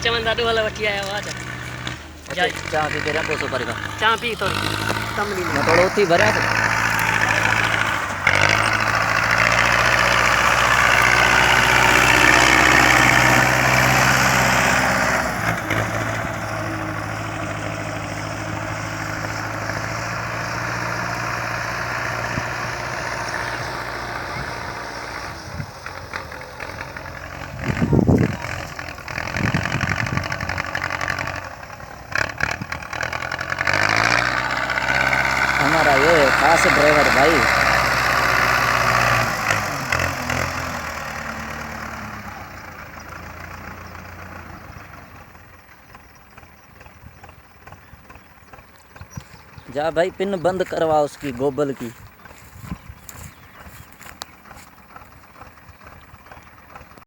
चवनि था ॾोहल वठी आया हुआ त चाह पी पहिरियां पोइ सुपारी खां चां पी थोरी कमु ॾींदो मां थोरो उथी भरियां हमारा ये खास ड्राइवर भाई जा भाई पिन बंद करवा उसकी गोबल की।